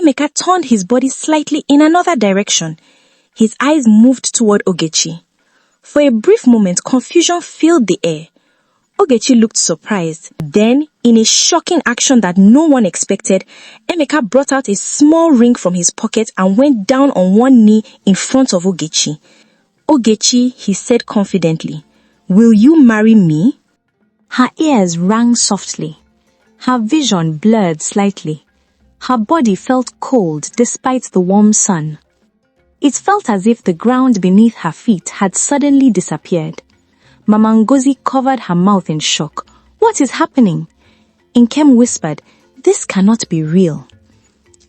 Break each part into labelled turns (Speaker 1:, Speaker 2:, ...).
Speaker 1: Emeka turned his body slightly in another direction. His eyes moved toward Ogchi. For a brief moment, confusion filled the air. Ogchi looked surprised. Then, in a shocking action that no one expected, Emeka brought out a small ring from his pocket and went down on one knee in front of Ogchi. "Ogchi," he said confidently, "will you marry me?" Her ears rang softly. Her vision blurred slightly. Her body felt cold despite the warm sun. It felt as if the ground beneath her feet had suddenly disappeared. Mama Ngozi covered her mouth in shock. "What is happening?" Nkem whispered, "This cannot be real."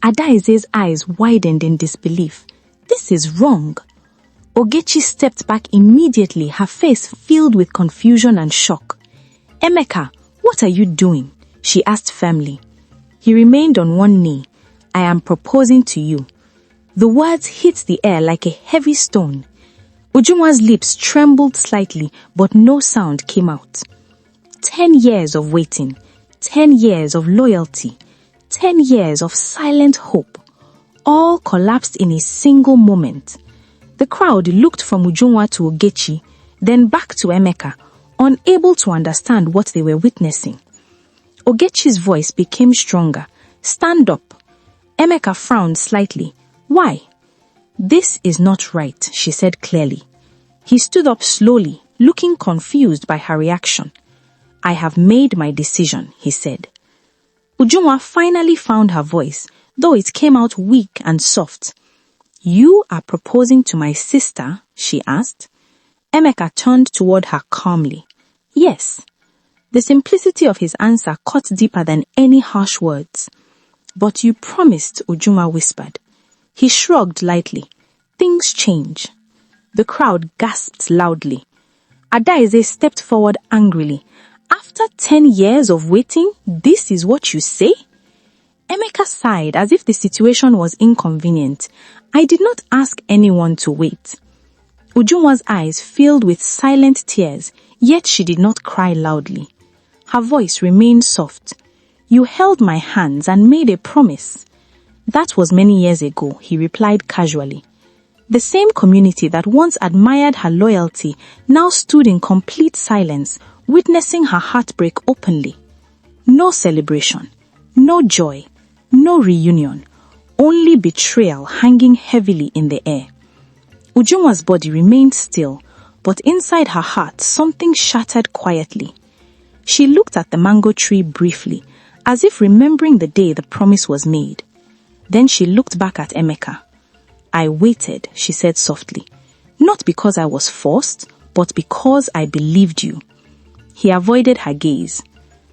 Speaker 1: Adaize's eyes widened in disbelief. "This is wrong." Ogchi stepped back immediately, her face filled with confusion and shock. "Emeka, what are you doing?" she asked firmly. He remained on one knee. "I am proposing to you." The words hit the air like a heavy stone. Ujuma's lips trembled slightly, but no sound came out. 10 years of waiting, 10 years of loyalty, 10 years of silent hope, all collapsed in a single moment. The crowd looked from Ujunwa to Ogchi, then back to Emeka, unable to understand what they were witnessing. Ogechi's voice became stronger. "Stand up." Emeka frowned slightly. "Why?" "This is not right," she said clearly. He stood up slowly, looking confused by her reaction. "I have made my decision," he said. Ujunwa finally found her voice, though it came out weak and soft. "You are proposing to my sister?" she asked. Emeka turned toward her calmly. "Yes." The simplicity of his answer cut deeper than any harsh words. "But you promised," Ujunwa whispered. He shrugged lightly. "Things change." The crowd gasped loudly. Adaize stepped forward angrily. "After 10 years of waiting, this is what you say?" Emeka sighed as if the situation was inconvenient. "I did not ask anyone to wait." Ujunwa's eyes filled with silent tears, yet she did not cry loudly. Her voice remained soft. "You held my hands and made a promise." "That was many years ago," he replied casually. The same community that once admired her loyalty now stood in complete silence, witnessing her heartbreak openly. No celebration, no joy, no reunion, only betrayal hanging heavily in the air. Ujunwa's body remained still, but inside her heart something shattered quietly. She looked at the mango tree briefly, as if remembering the day the promise was made. Then she looked back at Emeka. "I waited," she said softly, "not because I was forced, but because I believed you." He avoided her gaze.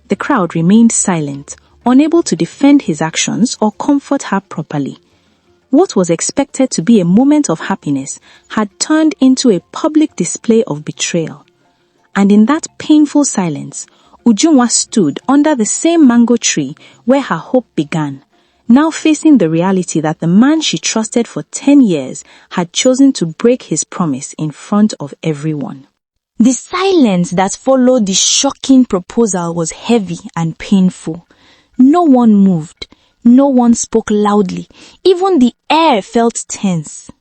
Speaker 1: The crowd remained silent, unable to defend his actions or comfort her properly. What was expected to be a moment of happiness had turned into a public display of betrayal. And in that painful silence, Ujunwa stood under the same mango tree where her hope began, now facing the reality that the man she trusted for 10 years had chosen to break his promise in front of everyone. The silence that followed the shocking proposal was heavy and painful. No one moved. No one spoke loudly. Even the air felt tense.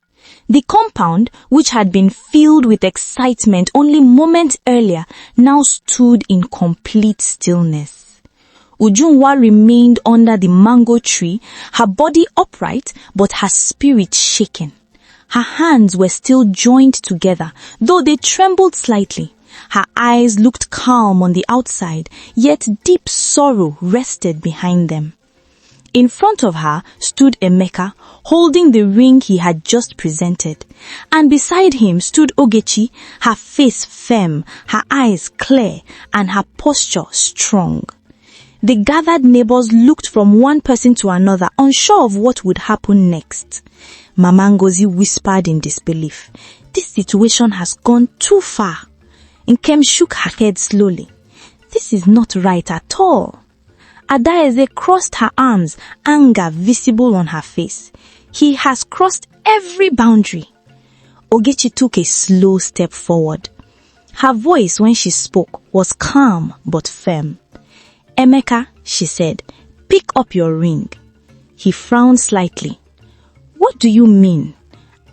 Speaker 1: The compound, which had been filled with excitement only moments earlier, now stood in complete stillness. Ujunwa remained under the mango tree, her body upright, but her spirit shaken. Her hands were still joined together, though they trembled slightly. Her eyes looked calm on the outside, yet deep sorrow rested behind them. In front of her stood Emeka, holding the ring he had just presented. And beside him stood Ogchi, her face firm, her eyes clear, and her posture strong. The gathered neighbors looked from one person to another, unsure of what would happen next. Mama Ngozi whispered in disbelief, "This situation has gone too far." Nkem shook her head slowly. "This is not right at all." Adaize crossed her arms, anger visible on her face. "He has crossed every boundary." Ogchi took a slow step forward. Her voice when she spoke was calm but firm. "Emeka," she said, "pick up your ring." He frowned slightly. What do you mean?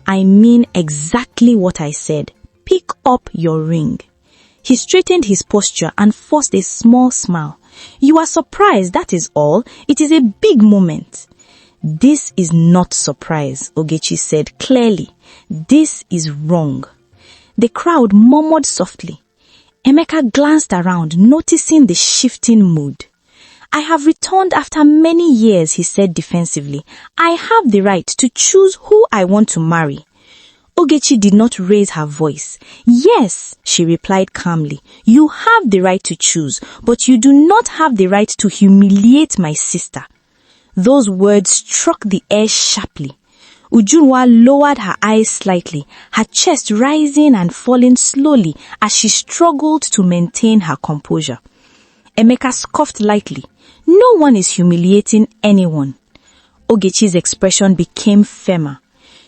Speaker 1: I mean exactly what I said. Pick up your ring. He straightened his posture and forced a small smile. You are surprised, that is all. It is a big moment. This is not surprise, Ogchi said clearly. This is wrong. The crowd murmured softly. Emeka glanced around, noticing the shifting mood. I have returned after many years, he said defensively. I have the right to choose who I want to marry. Ogchi did not raise her voice. Yes, she replied calmly. You have the right to choose, but you do not have the right to humiliate my sister. Those words struck the air sharply. Ujuna lowered her eyes slightly, her chest rising and falling slowly as she struggled to maintain her composure. Emeka scoffed lightly. No one is humiliating anyone. Ogechi's expression became firmer.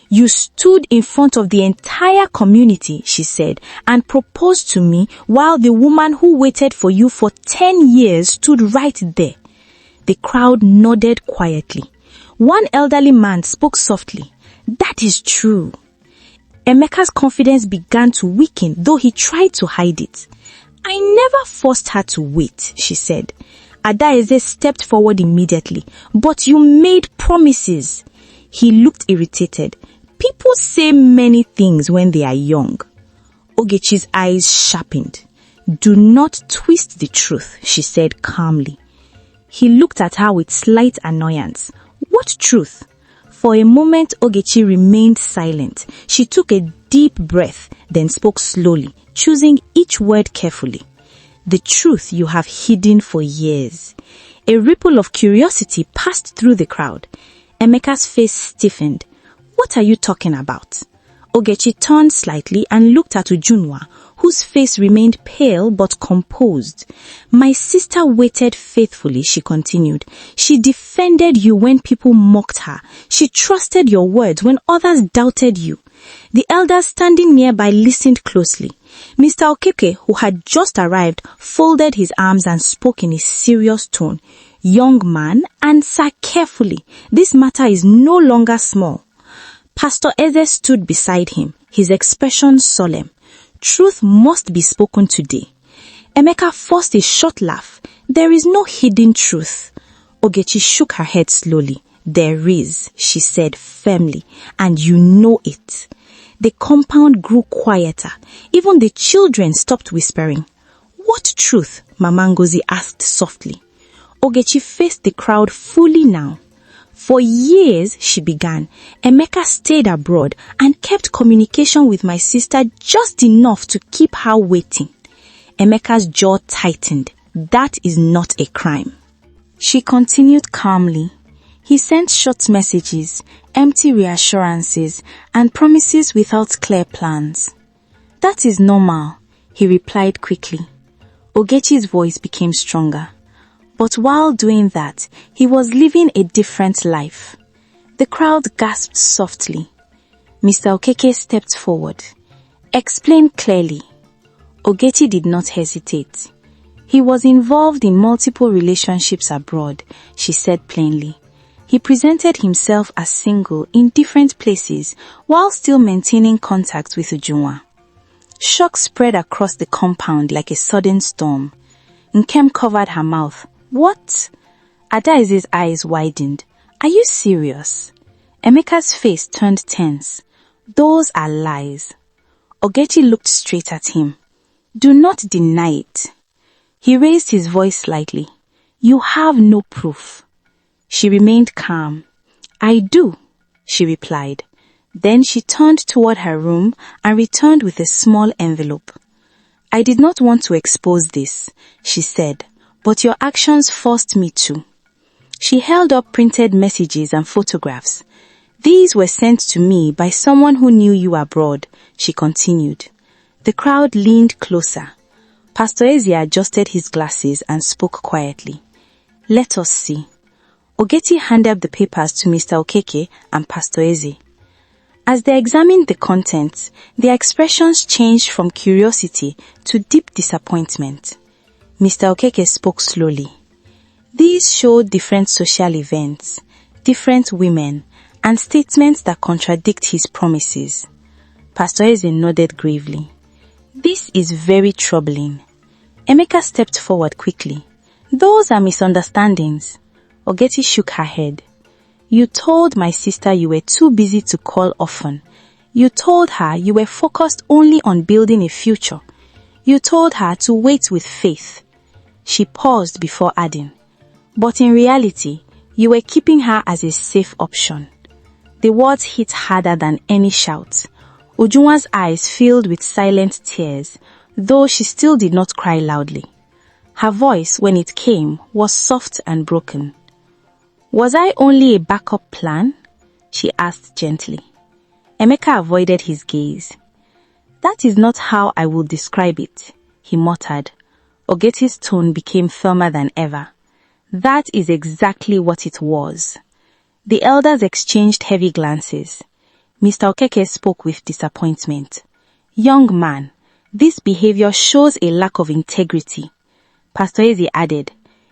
Speaker 1: You stood in front of the entire community, she said, and proposed to me while the woman who waited for you for 10 years stood right there. The crowd nodded quietly. One elderly man spoke softly. That is true. Emeka's confidence began to weaken, though he tried to hide it. I never forced her to wait, she said. Adaeze stepped forward immediately. But you made promises. He looked irritated. People say many things when they are young. Ogechi's eyes sharpened. Do not twist the truth, she said calmly. He looked at her with slight annoyance. What truth? For a moment, Ogchi remained silent. She took a deep breath, then spoke slowly, choosing each word carefully. The truth you have hidden for years. A ripple of curiosity passed through the crowd. Emeka's face stiffened. What are you talking about? Ogchi turned slightly and looked at Ujuna, whose face remained pale but composed. My sister waited faithfully, she continued. She defended you when people mocked her. She trusted your words when others doubted you. The elders standing nearby listened closely. Mr. Okeke, who had just arrived, folded his arms and spoke in a serious tone. Young man, answer carefully. This matter is no longer small. Pastor Eze stood beside him, his expression solemn. Truth must be spoken today. Emeka forced a short laugh. There is no hidden truth. Ogchi shook her head slowly. There is, she said firmly, and you know it. The compound grew quieter. Even the children stopped whispering. What truth? Mama Ngozi asked softly. Ogchi faced the crowd fully now. For years, she began, Emeka stayed abroad and kept communication with my sister just enough to keep her waiting. Emeka's jaw tightened. That is not a crime. She continued calmly. He sent short messages, empty reassurances, and promises without clear plans. That is normal, he replied quickly. Ogechi's voice became stronger. But while doing that, he was living a different life. The crowd gasped softly. Mr. Okeke stepped forward. Explain clearly. Ogchi did not hesitate. He was involved in multiple relationships abroad, she said plainly. He presented himself as single in different places while still maintaining contact with Ujuna. Shock spread across the compound like a sudden storm. Nkem covered her mouth. What? Adaeze's eyes widened. Are you serious? Emeka's face turned tense. Those are lies. Ogchi looked straight at him. Do not deny it. He raised his voice slightly. You have no proof. She remained calm. I do, she replied. Then she turned toward her room and returned with a small envelope. I did not want to expose this, she said, but your actions forced me to. She held up printed messages and photographs. These were sent to me by someone who knew you abroad, she continued. The crowd leaned closer. Pastor Eze adjusted his glasses and spoke quietly. Let us see. Ogchi handed the papers to Mr. Okeke and Pastor Eze. As they examined the contents, their expressions changed from curiosity to deep disappointment. Mr. Okeke spoke slowly. These showed different social events, different women, and statements that contradict his promises. Pastor Eze nodded gravely. This is very troubling. Emeka stepped forward quickly. Those are misunderstandings. Ogeti shook her head. You told my sister you were too busy to call often. You told her you were focused only on building a future. You told her to wait with faith. She paused before adding, but in reality, you were keeping her as a safe option. The words hit harder than any shout. Ujuna's eyes filled with silent tears, though she still did not cry loudly. Her voice, when it came, was soft and broken. Was I only a backup plan? She asked gently. Emeka avoided his gaze. That is not how I will describe it, he muttered. Ogeti's tone became firmer than ever. That is exactly what it was. The elders exchanged heavy glances. Mr. Okeke spoke with disappointment. Young man, this behavior shows a lack of integrity. Pastor Eze added,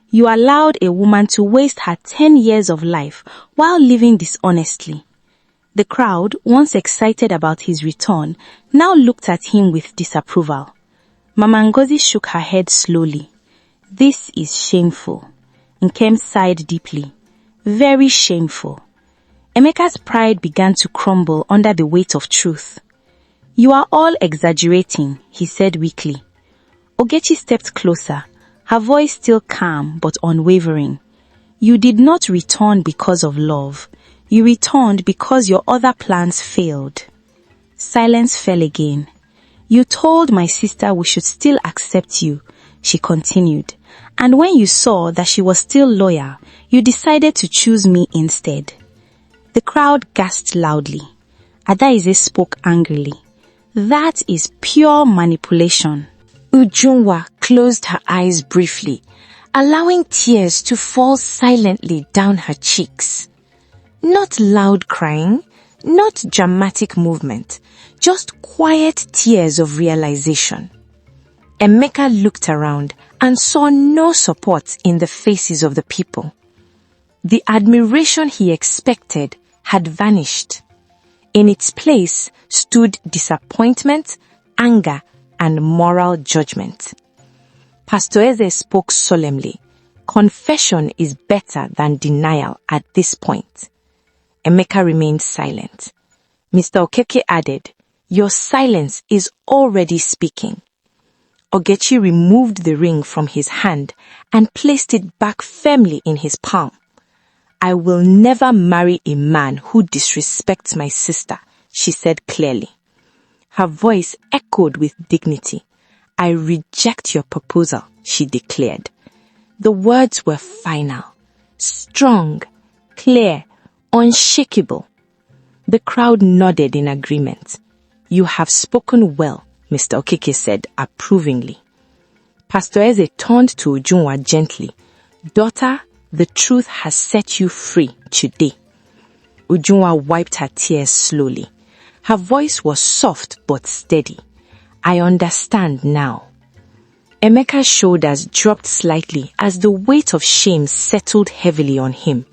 Speaker 1: you allowed a woman to waste her 10 years of life while living dishonestly. The crowd, once excited about his return, now looked at him with disapproval. Mama Ngozi shook her head slowly. This is shameful. Nkem sighed deeply. Very shameful. Emeka's pride began to crumble under the weight of truth. You are all exaggerating, he said weakly. Ogechi stepped closer, her voice still calm but unwavering. You did not return because of love. You returned because your other plans failed. Silence fell again. You told my sister we should still accept you, she continued. And when you saw that she was still loyal, you decided to choose me instead. The crowd gasped loudly. Adaize spoke angrily. That is pure manipulation. Ujunwa closed her eyes briefly, allowing tears to fall silently down her cheeks. Not loud crying, not dramatic movement, just quiet tears of realization. Emeka looked around and saw no support in the faces of the people. The admiration he expected had vanished. In its place stood disappointment, anger, and moral judgment. Pastor Eze spoke solemnly. Confession is better than denial at this point. Emeka remained silent. Mr. Okeke added, your silence is already speaking. Ogchi removed the ring from his hand and placed it back firmly in his palm. I will never marry a man who disrespects my sister, she said clearly. Her voice echoed with dignity. I reject your proposal, she declared. The words were final, strong, clear, unshakable. The crowd nodded in agreement. You have spoken well, Mr. Okeke said approvingly. Pastor Eze turned to Ujunwa gently. Daughter, the truth has set you free today. Ujunwa wiped her tears slowly. Her voice was soft but steady. I understand now. Emeka's shoulders dropped slightly as the weight of shame settled heavily on him.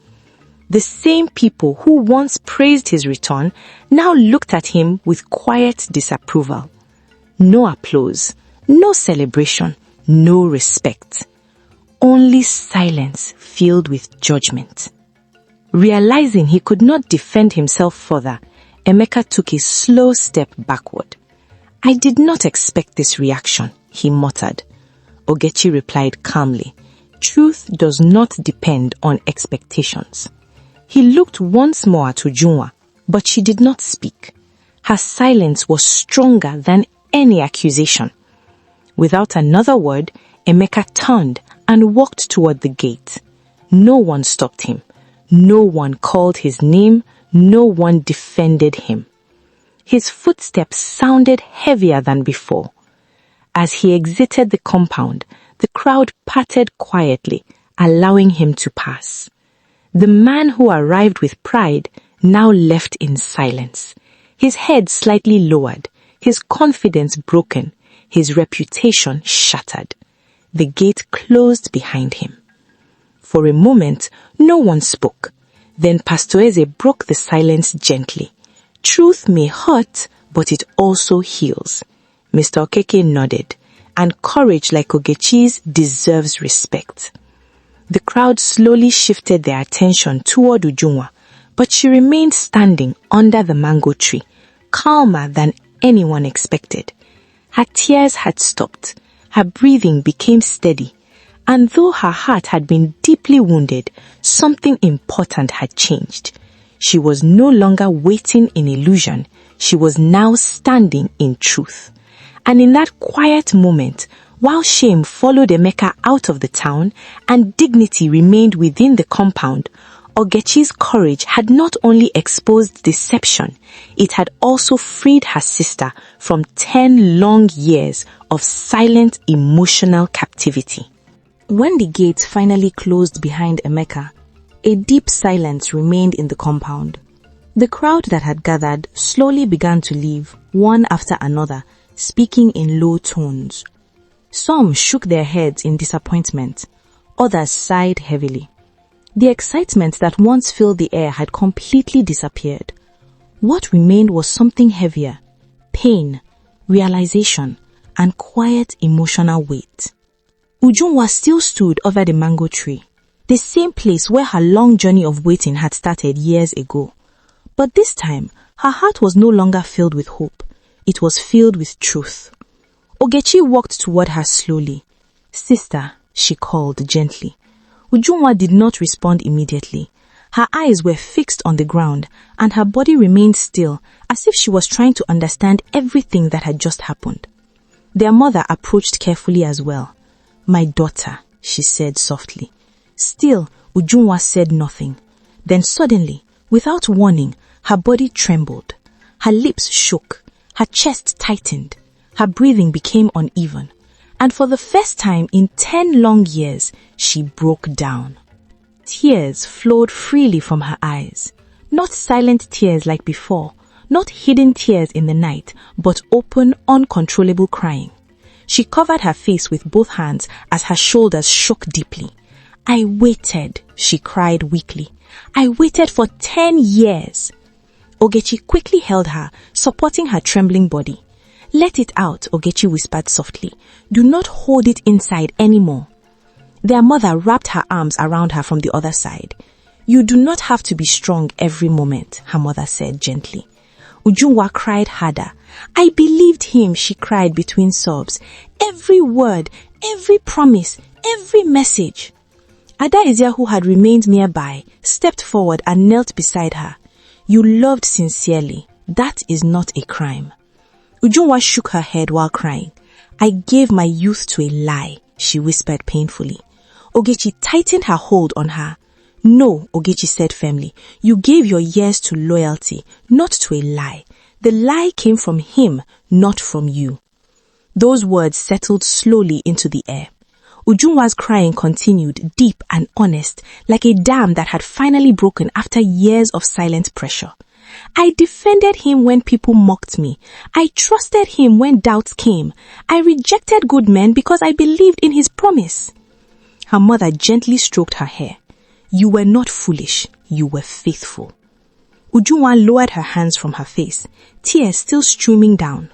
Speaker 1: The same people who once praised his return now looked at him with quiet disapproval. No applause, no celebration, no respect. Only silence filled with judgment. Realizing he could not defend himself further, Emeka took a slow step backward. I did not expect this reaction, he muttered. Ogchi replied calmly, truth does not depend on expectations. He looked once more at Ujunwa, but she did not speak. Her silence was stronger than any accusation. Without another word, Emeka turned and walked toward the gate. No one stopped him. No one called his name. No one defended him. His footsteps sounded heavier than before. As he exited the compound, the crowd parted quietly, allowing him to pass. The man who arrived with pride now left in silence, his head slightly lowered, his confidence broken, his reputation shattered. The gate closed behind him. For a moment, no one spoke. Then Pastor Eze broke the silence gently. Truth may hurt, but it also heals. Mr. Okeke nodded, and courage like Ogechi's deserves respect. The crowd slowly shifted their attention toward Ujunwa, but she remained standing under the mango tree, calmer than anyone expected. Her tears had stopped, her breathing became steady, and though her heart had been deeply wounded, something important had changed. She was no longer waiting in illusion, she was now standing in truth. And in that quiet moment, while shame followed Emeka out of the town and dignity remained within the compound, Ogechi's courage had not only exposed deception, it had also freed her sister from 10 long years of silent emotional captivity. When the gates finally closed behind Emeka, a deep silence remained in the compound. The crowd that had gathered slowly began to leave, one after another, speaking in low tones. Some shook their heads in disappointment, others sighed heavily. The excitement that once filled the air had completely disappeared. What remained was something heavier: pain, realization, and quiet emotional weight. Ujunwa still stood over the mango tree, the same place where her long journey of waiting had started years ago. But this time, her heart was no longer filled with hope. It was filled with truth. Ogechi walked toward her slowly. "Sister," she called gently. Ujunwa did not respond immediately. Her eyes were fixed on the ground, and her body remained still, as if she was trying to understand everything that had just happened. Their mother approached carefully as well. "My daughter," she said softly. Still, Ujunwa said nothing. Then suddenly, without warning, her body trembled. Her lips shook. Her chest tightened. Her breathing became uneven. And for the first time in 10 long years, she broke down. Tears flowed freely from her eyes. Not silent tears like before, not hidden tears in the night, but open, uncontrollable crying. She covered her face with both hands as her shoulders shook deeply. "I waited," she cried weakly. "I waited for 10 years. Ogechi quickly held her, supporting her trembling body. "Let it out," Ogechi whispered softly. "Do not hold it inside anymore." Their mother wrapped her arms around her from the other side. "You do not have to be strong every moment," her mother said gently. Ujunwa cried harder. "I believed him," she cried between sobs. "Every word, every promise, every message." Adaizia, who had remained nearby, stepped forward and knelt beside her. "You loved sincerely. That is not a crime." Ujunwa shook her head while crying. "I gave my youth to a lie," she whispered painfully. Ogechi tightened her hold on her. "No," Ogechi said firmly. "You gave your years to loyalty, not to a lie. The lie came from him, not from you." Those words settled slowly into the air. Ujunwa's crying continued, deep and honest, like a dam that had finally broken after years of silent pressure. "I defended him when people mocked me. I trusted him when doubts came. I rejected good men because I believed in his promise." Her mother gently stroked her hair. "You were not foolish. You were faithful." Ujunwa lowered her hands from her face, tears still streaming down.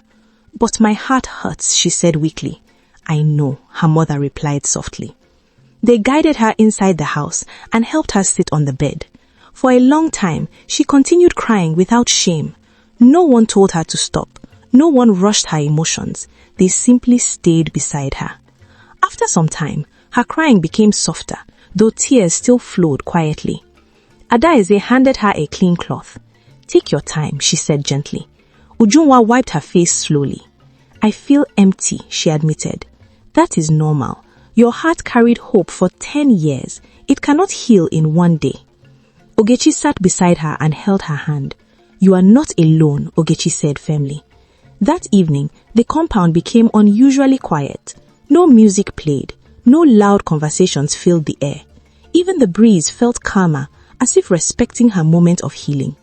Speaker 1: "But my heart hurts," she said weakly. "I know," her mother replied softly. They guided her inside the house and helped her sit on the bed. For a long time, she continued crying without shame. No one told her to stop. No one rushed her emotions. They simply stayed beside her. After some time, her crying became softer, though tears still flowed quietly. Adaeze handed her a clean cloth. "Take your time," she said gently. Ujunwa wiped her face slowly. "I feel empty," she admitted. "That is normal. Your heart carried hope for 10 years. It cannot heal in one day." Ogechi sat beside her and held her hand. "You are not alone," Ogechi said firmly. That evening, the compound became unusually quiet. No music played. No loud conversations filled the air. Even the breeze felt calmer, as if respecting her moment of healing.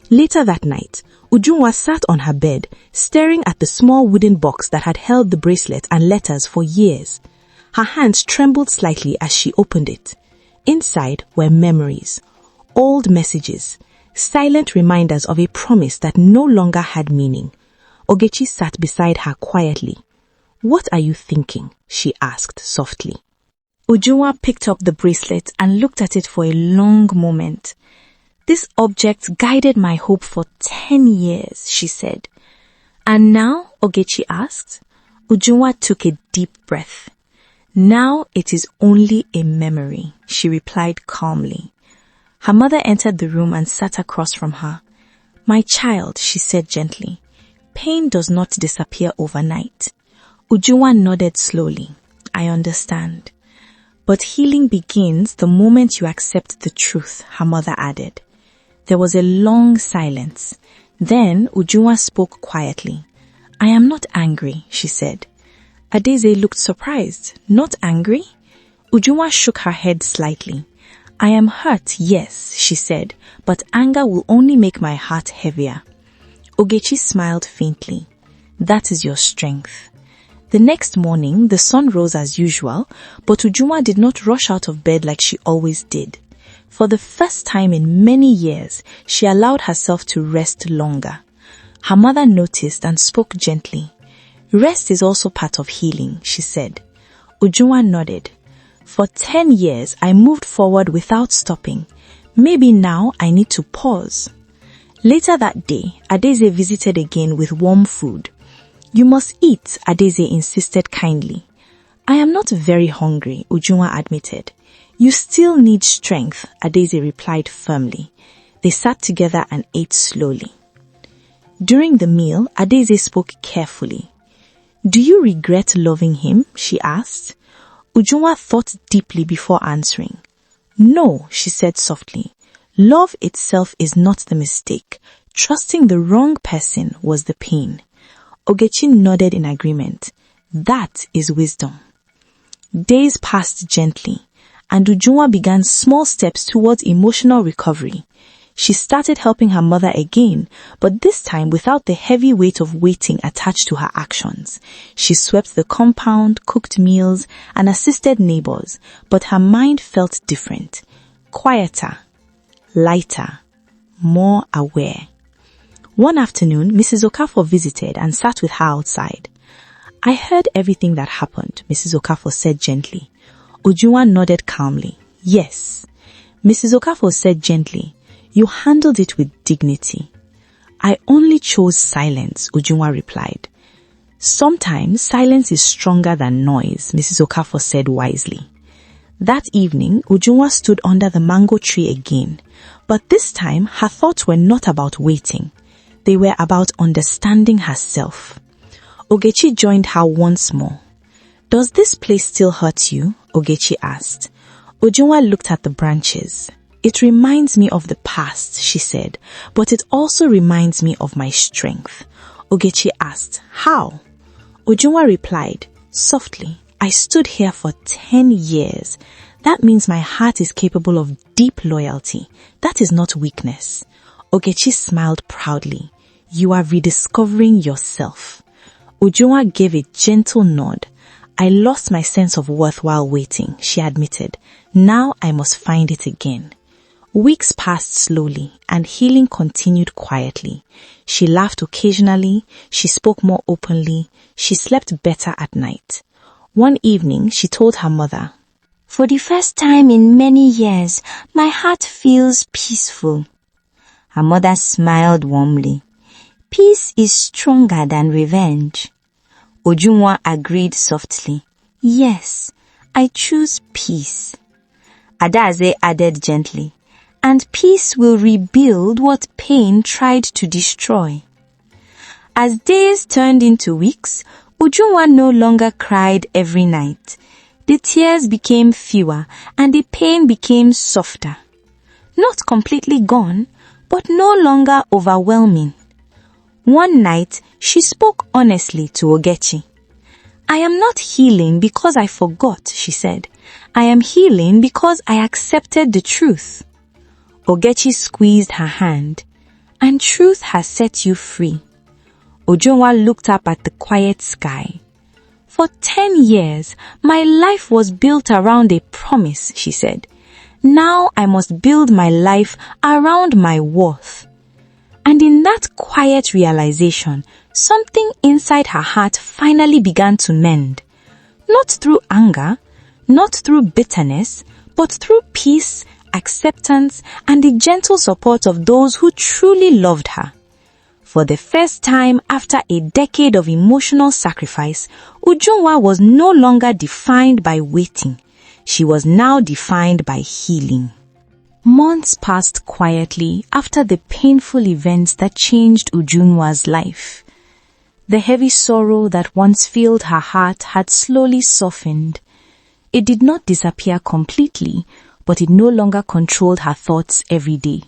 Speaker 1: Later that night, Ujunwa sat on her bed, staring at the small wooden box that had held the bracelet and letters for years. Her hands trembled slightly as she opened it. Inside were memories. old messages, silent reminders of a promise that no longer had meaning. Ogchi sat beside her quietly. "What are you thinking?" she asked softly. Ujuna picked up the bracelet and looked at it for a long moment. "This object guided my hope for 10 years, she said. "And now?" Ogchi asked. Ujuna took a deep breath. "Now it is only a memory," she replied calmly. Her mother entered the room and sat across from her. "My child," she said gently, "pain does not disappear overnight." Ujuna nodded slowly. "I understand. But healing begins the moment you accept the truth," her mother added. There was a long silence. Then Ujuna spoke quietly. "I am not angry," she said. Adeze looked surprised. "Not angry?" Ujuna shook her head slightly. "I am hurt, yes," she said, "but anger will only make my heart heavier." Ogchi smiled faintly. "That is your strength." The next morning, the sun rose as usual, but Ujuna did not rush out of bed like she always did. For the first time in many years, she allowed herself to rest longer. Her mother noticed and spoke gently. "Rest is also part of healing," she said. Ujuna nodded. "For 10 years, I moved forward without stopping. Maybe now I need to pause." Later that day, Adeze visited again with warm food. "You must eat," Adeze insisted kindly. "I am not very hungry," Ujuna admitted. "You still need strength," Adeze replied firmly. They sat together and ate slowly. During the meal, Adeze spoke carefully. "Do you regret loving him?" she asked. Ujuna thought deeply before answering. "No," she said softly. "Love itself is not the mistake. Trusting the wrong person was the pain." Ogchi nodded in agreement. "That is wisdom." Days passed gently, and Ujuna began small steps towards emotional recovery. She started helping her mother again, but this time without the heavy weight of waiting attached to her actions. She swept the compound, cooked meals, and assisted neighbors, but her mind felt different. Quieter, lighter, more aware. One afternoon, Mrs. Okafor visited and sat with her outside. "I heard everything that happened," Mrs. Okafor said gently. Ujuna nodded calmly. "Yes." Mrs. Okafor said gently, "You handled it with dignity." "I only chose silence," Ujuna replied. "Sometimes silence is stronger than noise," Mrs. Okafor said wisely. That evening, Ujuna stood under the mango tree again, but this time her thoughts were not about waiting. They were about understanding herself. Ogchi joined her once more. "Does this place still hurt you?" Ogchi asked. Ujuna looked at the branches. "It reminds me of the past," she said, "but it also reminds me of my strength." Ogchi asked, "How?" Ujuna replied, softly, "I stood here for 10 years. That means my heart is capable of deep loyalty. That is not weakness." Ogchi smiled proudly. "You are rediscovering yourself." Ujuna gave a gentle nod. "I lost my sense of worth while waiting," she admitted. "Now I must find it again." Weeks passed slowly and healing continued quietly. She laughed occasionally, she spoke more openly, she slept better at night. One evening, she told her mother, "For the first time in many years, my heart feels peaceful." Her mother smiled warmly. "Peace is stronger than revenge." Ujuna agreed softly. "Yes, I choose peace." Adeze added gently, "And peace will rebuild what pain tried to destroy." As days turned into weeks, Ujuna no longer cried every night. The tears became fewer and the pain became softer. Not completely gone, but no longer overwhelming. One night, she spoke honestly to Ogchi. "I am not healing because I forgot," she said. "I am healing because I accepted the truth." Ogchi squeezed her hand. "And truth has set you free." Ujuna looked up at the quiet sky. "For 10 years, my life was built around a promise," she said. Now I must build my life around my worth. And in that quiet realization, something inside her heart finally began to mend. Not through anger, not through bitterness, but through peace, acceptance, and the gentle support of those who truly loved her. For the first time after a decade of emotional sacrifice, Ujuna was no longer defined by waiting. She was now defined by healing. Months passed quietly after the painful events that changed Ujuna's life. The heavy sorrow that once filled her heart had slowly softened. It did not disappear completely, but it no longer controlled her thoughts every day.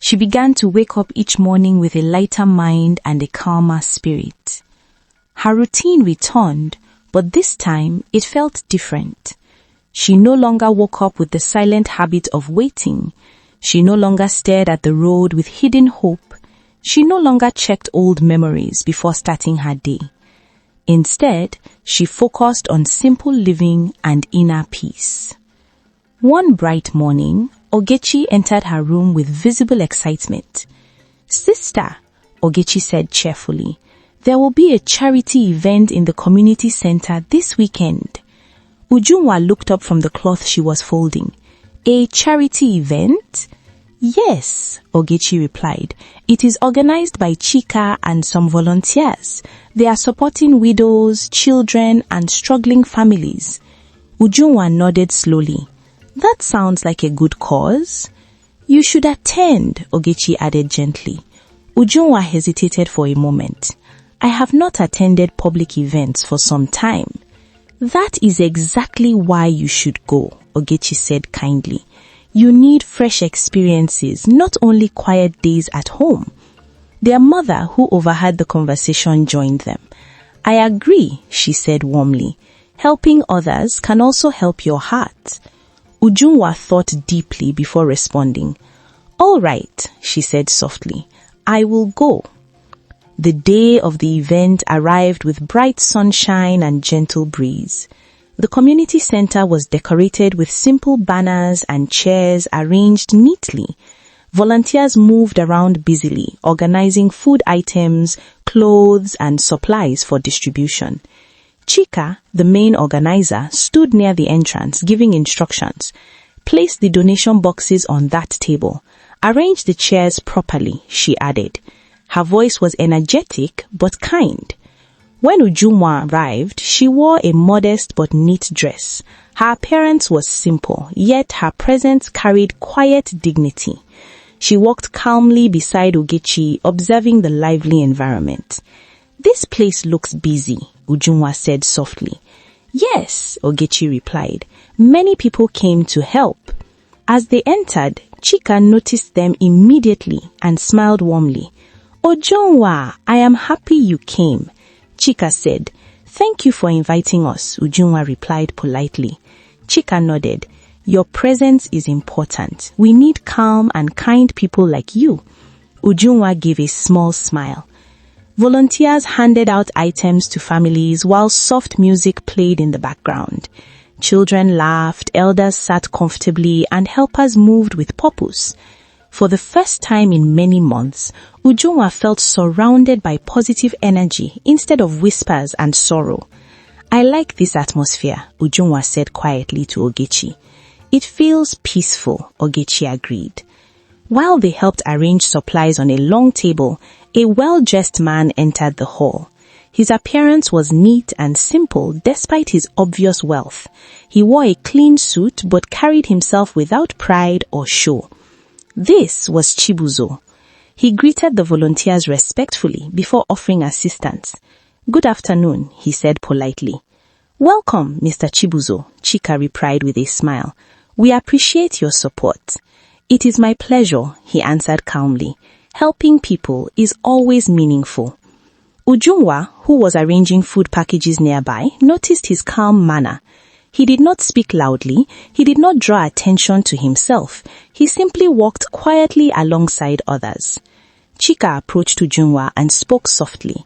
Speaker 1: She began to wake up each morning with a lighter mind and a calmer spirit. Her routine returned, but this time it felt different. She no longer woke up with the silent habit of waiting. She no longer stared at the road with hidden hope. She no longer checked old memories before starting her day. Instead, she focused on simple living and inner peace. One bright morning, Ogchi entered her room with visible excitement. "Sister," Ogchi said cheerfully, "there will be a charity event in the community center this weekend." Ujuna looked up from the cloth she was folding. "A charity event?" "Yes," Ogchi replied. "It is organized by Chika and some volunteers. They are supporting widows, children, and struggling families." Ujuna nodded slowly. "That sounds like a good cause." "You should attend," Ogchi added gently. Ujuna hesitated for a moment. "I have not attended public events for some time." "That is exactly why you should go," Ogchi said kindly. "You need fresh experiences, not only quiet days at home." Their mother, who overheard the conversation, joined them. "I agree," she said warmly. "Helping others can also help your heart." Ujuna thought deeply before responding. "All right," she said softly. "I will go." The day of the event arrived with bright sunshine and gentle breeze. The community center was decorated with simple banners and chairs arranged neatly. Volunteers moved around busily, organizing food items, clothes, and supplies for distribution. Chika, the main organizer, stood near the entrance giving instructions. "Place the donation boxes on that table. Arrange the chairs properly," she added. Her voice was energetic but kind. When Ujuna arrived, she wore a modest but neat dress. Her appearance was simple, yet her presence carried quiet dignity. She walked calmly beside Ogchi, observing the lively environment. "This place looks busy," Ujuna said softly. "Yes," Ogchi replied. "Many people came to help." As they entered, Chika noticed them immediately and smiled warmly. "Ujuna, I am happy you came," Chika said. "Thank you for inviting us," Ujuna replied politely. Chika nodded. "Your presence is important. We need calm and kind people like you." Ujuna gave a small smile. Volunteers handed out items to families while soft music played in the background. Children laughed, elders sat comfortably, and helpers moved with purpose. For the first time in many months, Ujuna felt surrounded by positive energy instead of whispers and sorrow. "I like this atmosphere," Ujuna said quietly to Ogchi. "It feels peaceful," Ogchi agreed. While they helped arrange supplies on a long table, a well-dressed man entered the hall. His appearance was neat and simple despite his obvious wealth. He wore a clean suit but carried himself without pride or show. This was Chibuzo. He greeted the volunteers respectfully before offering assistance. "Good afternoon," he said politely. "Welcome, Mr. Chibuzo," Chika replied with a smile. "We appreciate your support." "It is my pleasure," he answered calmly. "Helping people is always meaningful." Ujuna, who was arranging food packages nearby, noticed his calm manner. He did not speak loudly. He did not draw attention to himself. He simply walked quietly alongside others. Chika approached Ujuna and spoke softly.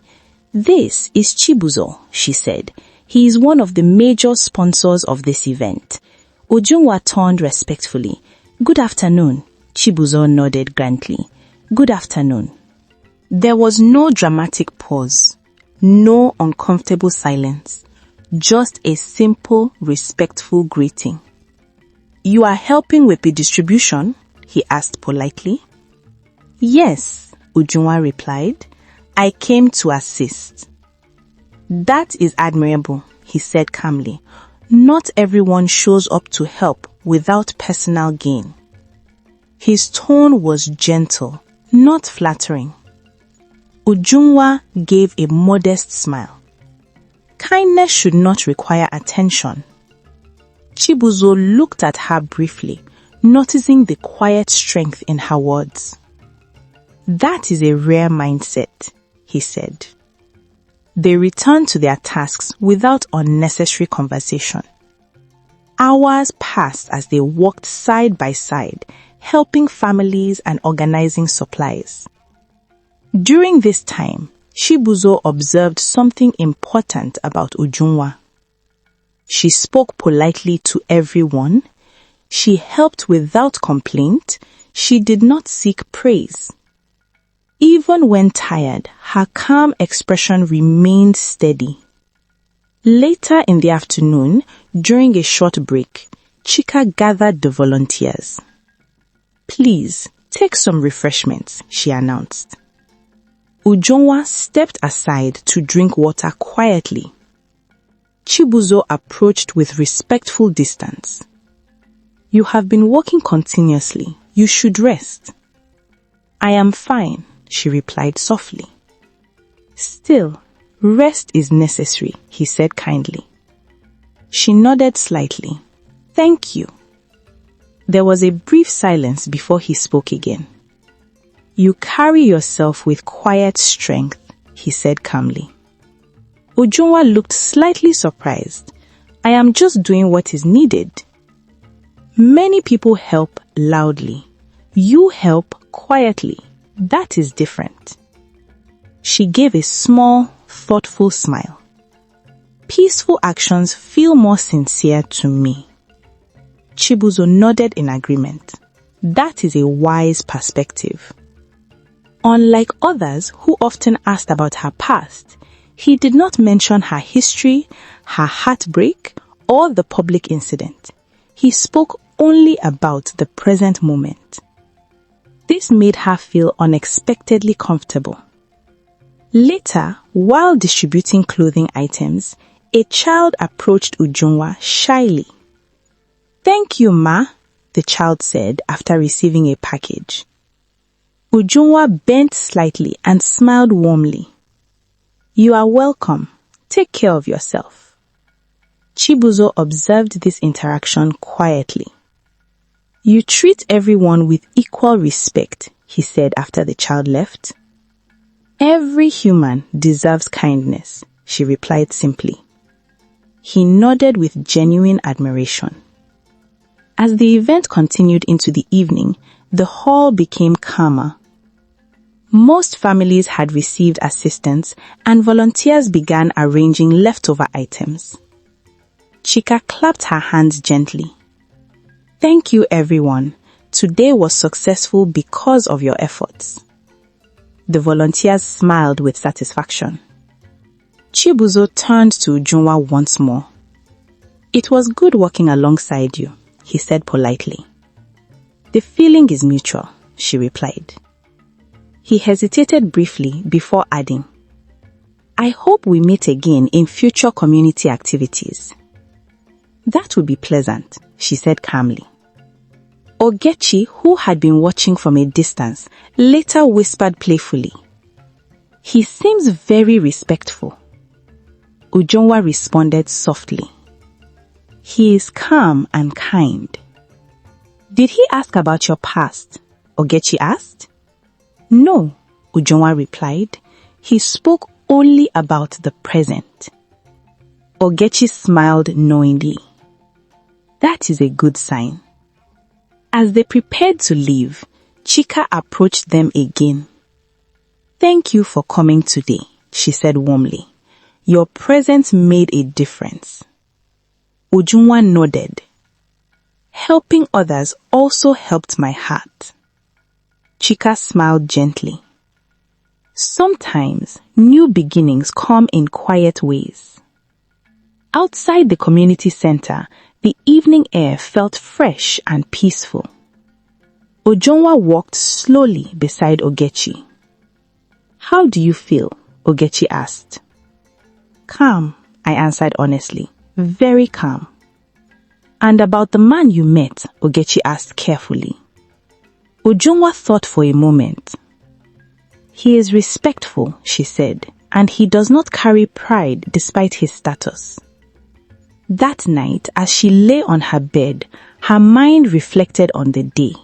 Speaker 1: "This is Chibuzo," she said. "He is one of the major sponsors of this event." Ujuna turned respectfully. "Good afternoon." Chibuzo nodded grandly. "Good afternoon." There was no dramatic pause, no uncomfortable silence, just a simple, respectful greeting. "You are helping with the distribution?" he asked politely. "Yes," Ujuna replied. "I came to assist." "That is admirable," he said calmly. "Not everyone shows up to help without personal gain." His tone was gentle, not flattering. Ujuna gave a modest smile. Kindness should not require attention. Chibuzo looked at her briefly, noticing the quiet strength in her words. "That is a rare mindset," he said. They returned to their tasks without unnecessary conversation. Hours passed as they worked side by side, helping families and organizing supplies. During this time, Chibuzo observed something important about Ujuna. She spoke politely to everyone. She helped without complaint. She did not seek praise. Even when tired, her calm expression remained steady. Later in the afternoon, during a short break, Chika gathered the volunteers. "Please, take some refreshments," she announced. Ujuna stepped aside to drink water quietly. Chibuzo approached with respectful distance. "You have been working continuously. You should rest." "I am fine," she replied softly. "Still, rest is necessary," he said kindly. She nodded slightly. "Thank you." There was a brief silence before he spoke again. "You carry yourself with quiet strength," he said calmly. Ujuna looked slightly surprised. "I am just doing what is needed." "Many people help loudly. You help quietly. That is different." She gave a small, thoughtful smile. "Peaceful actions feel more sincere to me." Chibuzo nodded in agreement. That is a wise perspective. Unlike others who often asked about her past, he did not mention her history, her heartbreak, or the public incident. He spoke only about the present moment. This made her feel unexpectedly comfortable. Later, while distributing clothing items, a child approached Ujuna shyly. "Thank you, Ma," the child said after receiving a package. Ujuna bent slightly and smiled warmly. "You are welcome. Take care of yourself." Chibuzo observed this interaction quietly. "You treat everyone with equal respect," he said after the child left. "Every human deserves kindness," she replied simply. He nodded with genuine admiration. As the event continued into the evening, the hall became calmer. Most families had received assistance and volunteers began arranging leftover items. Chika clapped her hands gently. "Thank you, everyone. Today was successful because of your efforts." The volunteers smiled with satisfaction. Chibuzo turned to Ujuna once more. "It was good working alongside you," he said politely. "The feeling is mutual," she replied. He hesitated briefly before adding, "I hope we meet again in future community activities." "That would be pleasant," she said calmly. Ogchi, who had been watching from a distance, later whispered playfully, "He seems very respectful." Ujuna responded softly, "He is calm and kind." "Did he ask about your past?" Ogchi asked. "No," Ujuna replied. "He spoke only about the present." Ogchi smiled knowingly. That is a good sign. As they prepared to leave, Chika approached them again. "Thank you for coming today," she said warmly. "Your presence made a difference." Ujuna nodded.
Speaker 2: Helping others also helped my heart. Chika smiled gently. Sometimes new beginnings come in quiet ways. Outside the community center, the evening air felt fresh and peaceful. Ujuna walked slowly beside Ogchi. How do you feel? Ogchi asked. Calm, I answered honestly. Very calm. And about the man you met? Ogchi asked carefully. Ujuna thought for a moment. He is respectful, she said, and he does not carry pride despite his status. That night, as she lay on her bed, her mind reflected on the day.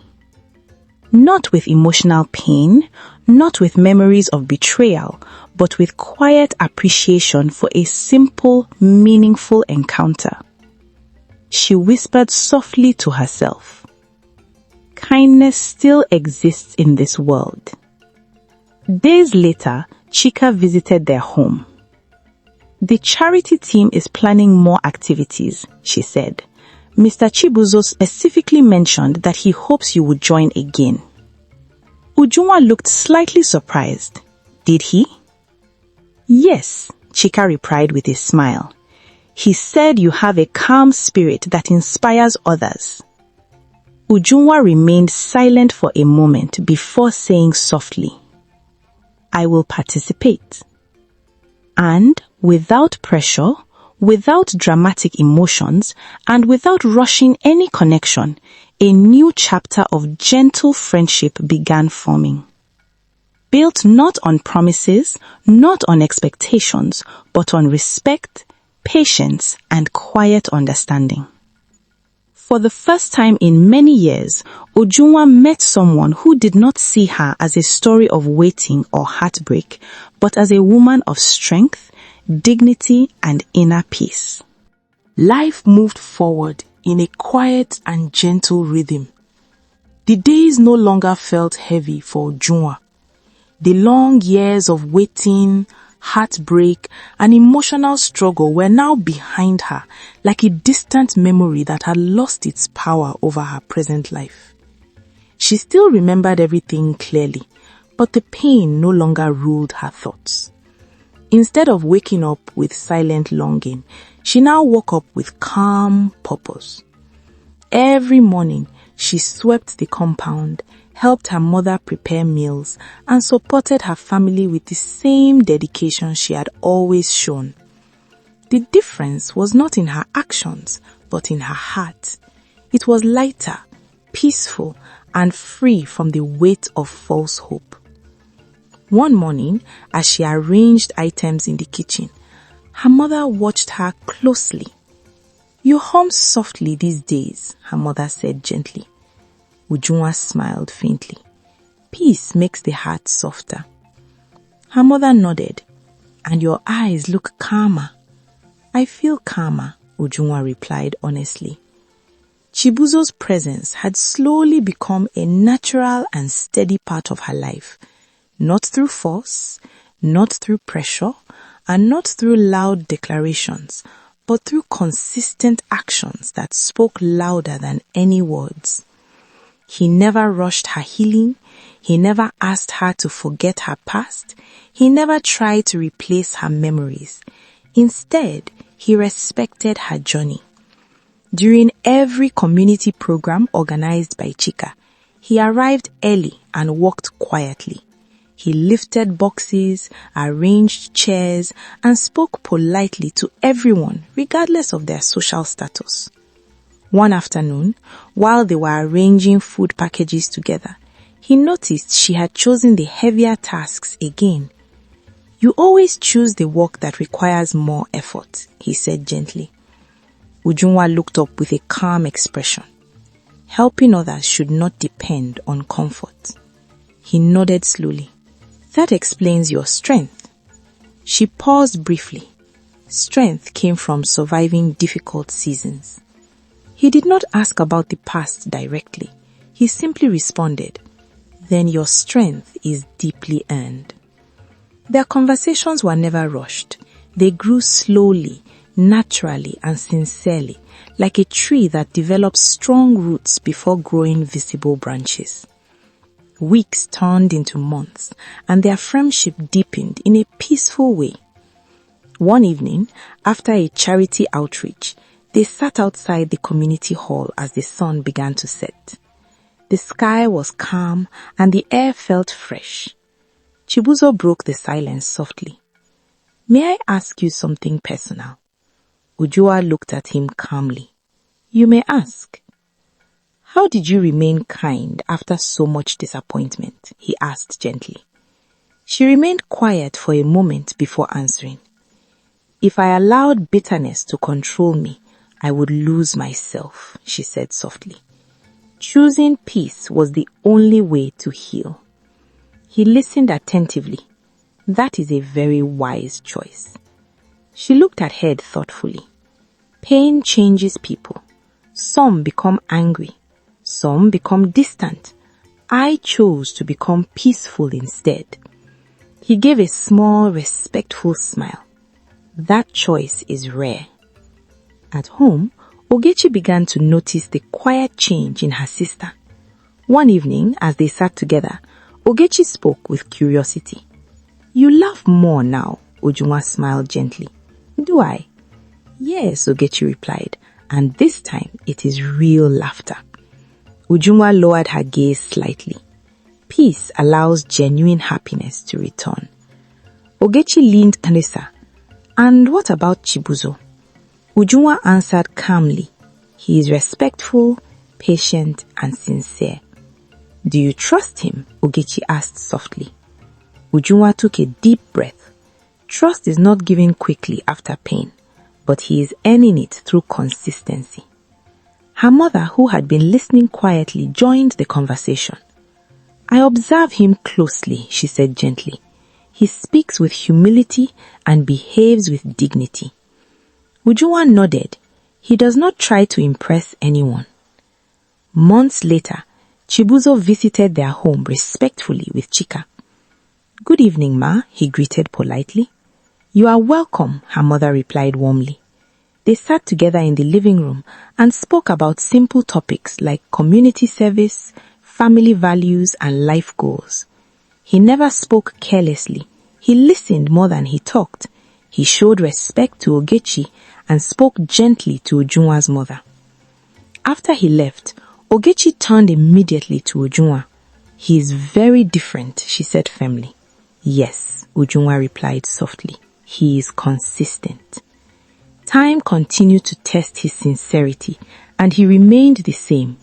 Speaker 2: Not with emotional pain, not with memories of betrayal, but with quiet appreciation for a simple, meaningful encounter. She whispered softly to herself, kindness still exists in this world. Days later, Chika visited their home. The charity team is planning more activities, she said. Mr. Chibuzo specifically mentioned that he hopes you would join again. Ujuna looked slightly surprised. Did he? Yes, Chika replied with a smile. He said you have a calm spirit that inspires others. Ujuna remained silent for a moment before saying softly, I will participate. And without pressure, without dramatic emotions, and without rushing any connection, a new chapter of gentle friendship began forming. Built not on promises, not on expectations, but on respect, patience, and quiet understanding. For the first time in many years, Ujuna met someone who did not see her as a story of waiting or heartbreak, but as a woman of strength, dignity, and inner peace.
Speaker 3: Life moved forward in a quiet and gentle rhythm. The days no longer felt heavy for Ujuna. The long years of waiting, heartbreak, and emotional struggle were now behind her, like a distant memory that had lost its power over her present life. She still remembered everything clearly, but the pain no longer ruled her thoughts. Instead of waking up with silent longing, she now woke up with calm purpose. Every morning, she swept the compound, helped her mother prepare meals, and supported her family with the same dedication she had always shown. The difference was not in her actions, but in her heart. It was lighter, peaceful, and free from the weight of false hope. One morning, as she arranged items in the kitchen, her mother watched her closely. You hum softly these days, her mother said gently. Ujuna smiled faintly. Peace makes the heart softer. Her mother nodded. And your eyes look calmer. I feel calmer, Ujuna replied honestly. Chibuzo's presence had slowly become a natural and steady part of her life. Not through force, not through pressure, and not through loud declarations, but through consistent actions that spoke louder than any words. He never rushed her healing. He never asked her to forget her past. He never tried to replace her memories. Instead, he respected her journey. During every community program organized by Chika, he arrived early and walked quietly. He lifted boxes, arranged chairs, and spoke politely to everyone, regardless of their social status. One afternoon, while they were arranging food packages together, he noticed she had chosen the heavier tasks again. You always choose the work that requires more effort, he said gently. Ujuna looked up with a calm expression. Helping others should not depend on comfort. He nodded slowly. That explains your strength. She paused briefly. Strength came from surviving difficult seasons. He did not ask about the past directly. He simply responded, then your strength is deeply earned. Their conversations were never rushed. They grew slowly, naturally and sincerely, like a tree that develops strong roots before growing visible branches. Weeks turned into months, and their friendship deepened in a peaceful way. One evening, after a charity outreach, they sat outside the community hall as the sun began to set. The sky was calm and the air felt fresh. Chibuzo broke the silence softly. "May I ask you something personal?" Ujua looked at him calmly. "You may ask." "How did you remain kind after so much disappointment?" he asked gently. She remained quiet for a moment before answering. "If I allowed bitterness to control me, I would lose myself," she said softly. Choosing peace was the only way to heal. He listened attentively. "That is a very wise choice." She looked ahead thoughtfully. Pain changes people. Some become angry. Some become distant. I chose to become peaceful instead. He gave a small, respectful smile. That choice is rare. At home, Ogchi began to notice the quiet change in her sister. One evening, as they sat together, Ogchi spoke with curiosity. "You laugh more now," Ujuna smiled gently. "Do I?" "Yes," Ogchi replied, "and this time it is real laughter." Ujuna lowered her gaze slightly. Peace allows genuine happiness to return. Ogchi leaned closer. "And what about Chibuzo?" Ujuna answered calmly. "He is respectful, patient, and sincere." "Do you trust him?" Ogchi asked softly. Ujuna took a deep breath. Trust is not given quickly after pain, but he is earning it through consistency. Her mother, who had been listening quietly, joined the conversation. "I observe him closely," she said gently. "He speaks with humility and behaves with dignity." Ujua nodded. He does not try to impress anyone. Months later, Chibuzo visited their home respectfully with Chika. "Good evening, Ma," he greeted politely. "You are welcome," her mother replied warmly. They sat together in the living room and spoke about simple topics like community service, family values, and life goals. He never spoke carelessly. He listened more than he talked. He showed respect to Ogchi and spoke gently to Ujuna's mother. After he left, Ogchi turned immediately to Ujuna. "He is very different," she said firmly. "Yes," Ujuna replied softly. "He is consistent." Time continued to test his sincerity, and he remained the same.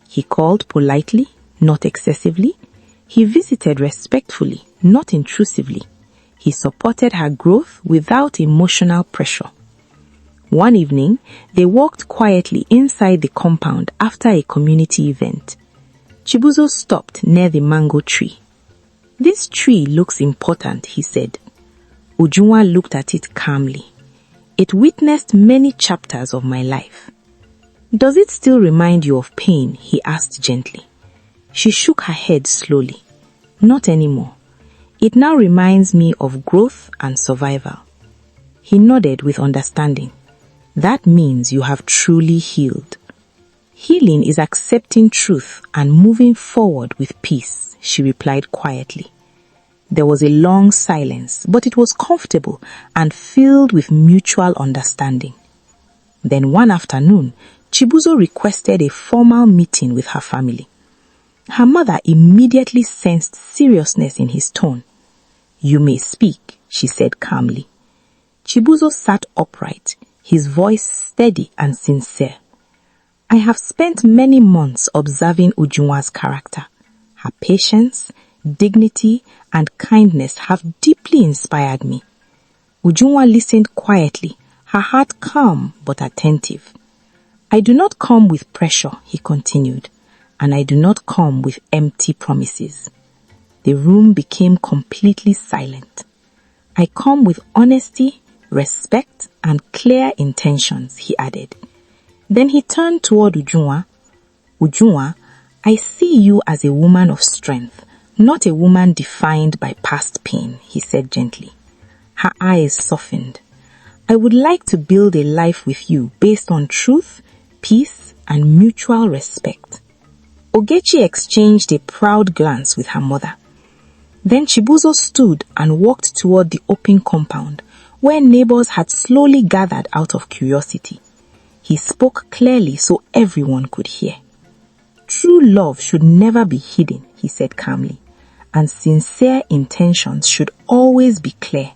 Speaker 3: He called politely, not excessively. He visited respectfully, not intrusively. He supported her growth without emotional pressure. One evening, they walked quietly inside the compound after a community event. Chibuzo stopped near the mango tree. "This tree looks important," he said. Ujuna looked at it calmly. "It witnessed many chapters of my life." "Does it still remind you of pain?" he asked gently. She shook her head slowly. "Not anymore. It now reminds me of growth and survival." He nodded with understanding. "That means you have truly healed." "Healing is accepting truth and moving forward with peace," she replied quietly. There was a long silence, but it was comfortable and filled with mutual understanding. Then one afternoon, Chibuzo requested a formal meeting with her family. Her mother immediately sensed seriousness in his tone. "You may speak," she said calmly. Chibuzo sat upright, his voice steady and sincere. "I have spent many months observing Ujuna's character. Her patience, dignity, and kindness have deeply inspired me." Ujuna listened quietly, her heart calm but attentive. "I do not come with pressure," he continued, "and I do not come with empty promises." The room became completely silent. "I come with honesty, respect, and clear intentions," he added. Then he turned toward Ujuna. "Ujuna, I see you as a woman of strength, not a woman defined by past pain," he said gently. Her eyes softened.
Speaker 2: I would like to build a life with you based on truth, peace, and mutual respect. Ogchi exchanged a proud glance with her mother. Then Chibuzo stood and walked toward the open compound where neighbors had slowly gathered out of curiosity. He spoke clearly so everyone could hear. True love should never be hidden, he said calmly, and sincere intentions should always be clear.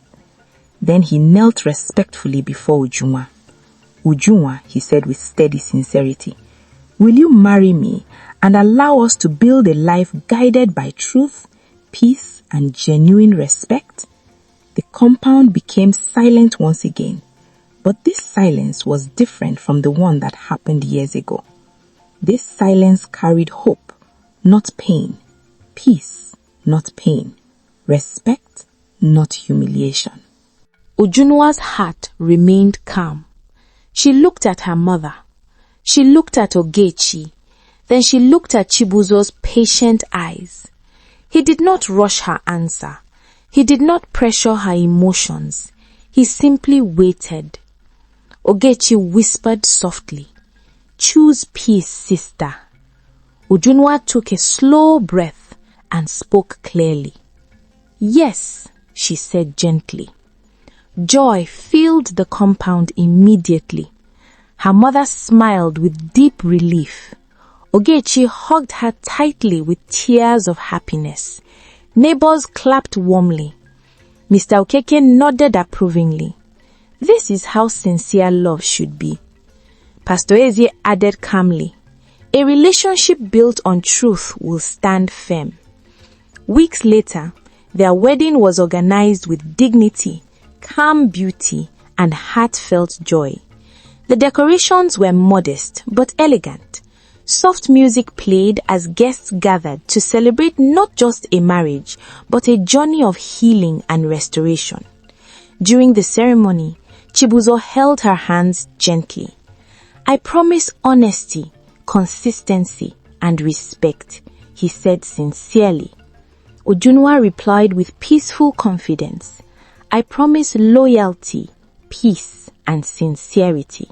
Speaker 2: Then he knelt respectfully before Ujuna. Ujuna, he said with steady sincerity, will you marry me and allow us to build a life guided by truth, peace, and genuine respect? The compound became silent once again, but this silence was different from the one that happened years ago. This silence carried hope, not pain, peace, not pain, respect, not humiliation.
Speaker 3: Ujuna's heart remained calm. She looked at her mother. She looked at Ogchi. Then she looked at Chibuzo's patient eyes. He did not rush her answer. He did not pressure her emotions. He simply waited. Ogchi whispered softly, "Choose peace, sister." Ujuna took a slow breath and spoke clearly. "Yes," she said gently. Joy filled the compound immediately. Her mother smiled with deep relief. Ogchi hugged her tightly with tears of happiness. Neighbors clapped warmly. Mr. Okeke nodded approvingly. This is how sincere love should be. Pastor Eze added calmly, a relationship built on truth will stand firm. Weeks later, their wedding was organized with dignity, calm beauty, and heartfelt joy. The decorations were modest but elegant. Soft music played as guests gathered to celebrate not just a marriage, but a journey of healing and restoration. During the ceremony, Chibuzo held her hands gently. "I promise honesty, consistency, and respect," he said sincerely. Ujuna replied with peaceful confidence, "I promise loyalty, peace, and sincerity."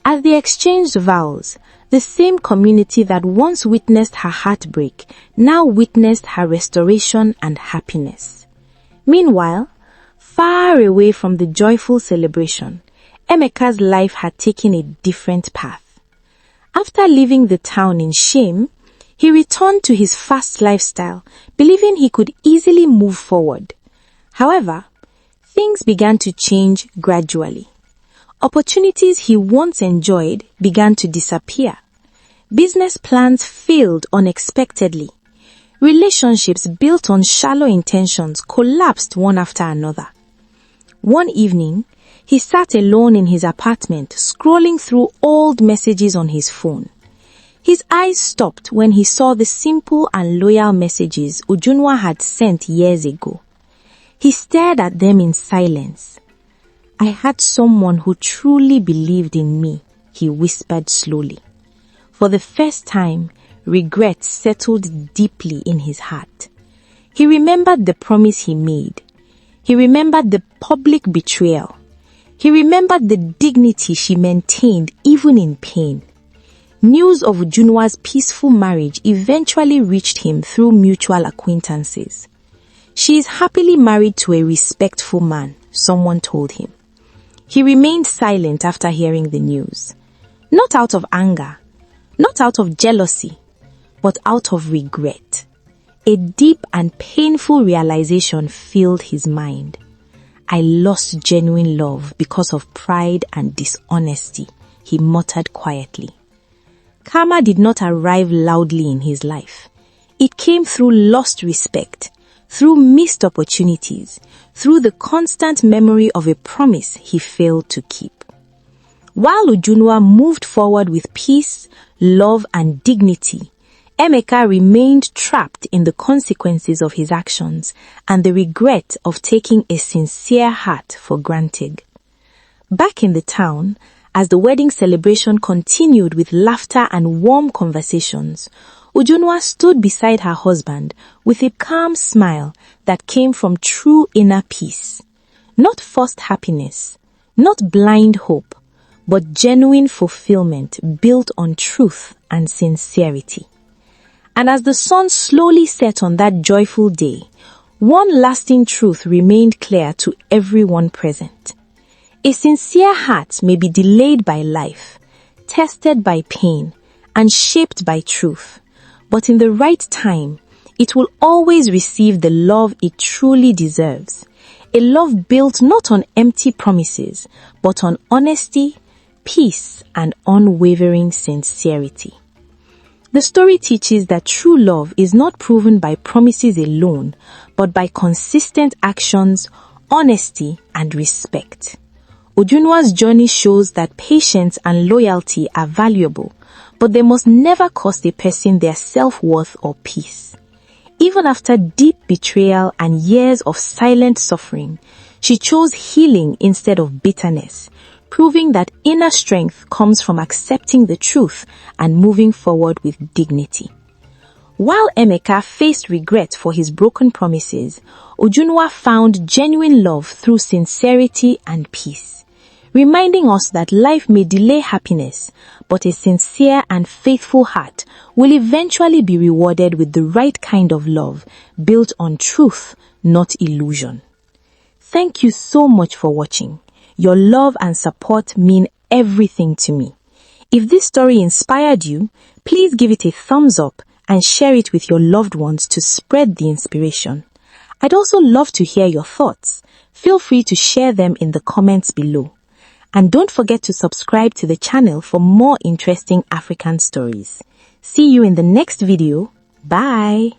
Speaker 3: As they exchanged vows, the same community that once witnessed her heartbreak now witnessed her restoration and happiness. Meanwhile, far away from the joyful celebration, Emeka's life had taken a different path. After leaving the town in shame, he returned to his fast lifestyle, believing he could easily move forward. However, things began to change gradually. Opportunities he once enjoyed began to disappear. Business plans failed unexpectedly. Relationships built on shallow intentions collapsed one after another. One evening, he sat alone in his apartment, scrolling through old messages on his phone. His eyes stopped when he saw the simple and loyal messages Ujuna had sent years ago. He stared at them in silence. "I had someone who truly believed in me," he whispered slowly. For the first time, regret settled deeply in his heart. He remembered the promise he made. He remembered the public betrayal. He remembered the dignity she maintained even in pain. News of Ujuna's peaceful marriage eventually reached him through mutual acquaintances. "She is happily married to a respectful man," someone told him. He remained silent after hearing the news. Not out of anger, not out of jealousy, but out of regret. A deep and painful realization filled his mind. "I lost genuine love because of pride and dishonesty," he muttered quietly. Karma did not arrive loudly in his life. It came through lost respect, through missed opportunities, through the constant memory of a promise he failed to keep. While Ujuna moved forward with peace, love, and dignity, Emeka remained trapped in the consequences of his actions and the regret of taking a sincere heart for granted. Back in the town, as the wedding celebration continued with laughter and warm conversations, Ujuna stood beside her husband with a calm smile that came from true inner peace. Not forced happiness,
Speaker 1: Not blind hope, but genuine fulfillment built on truth and sincerity. And as the sun slowly set on that joyful day, one lasting truth remained clear to everyone present. A sincere heart may be delayed by life, tested by pain, and shaped by truth, but in the right time, it will always receive the love it truly deserves. A love built not on empty promises, but on honesty, peace, and unwavering sincerity. The story teaches that true love is not proven by promises alone, but by consistent actions, honesty, and respect. Ojunua's journey shows that patience and loyalty are valuable, but they must never cost a person their self-worth or peace. Even after deep betrayal and years of silent suffering, she chose healing instead of bitterness, proving that inner strength comes from accepting the truth and moving forward with dignity. While Emeka faced regret for his broken promises, Ujunwa found genuine love through sincerity and peace, reminding us that life may delay happiness, but a sincere and faithful heart will eventually be rewarded with the right kind of love built on truth, not illusion. Thank you so much for watching. Your love and support mean everything to me. If this story inspired you, please give it a thumbs up and share it with your loved ones to spread the inspiration. I'd also love to hear your thoughts. Feel free to share them in the comments below. And don't forget to subscribe to the channel for more interesting African stories. See you in the next video. Bye!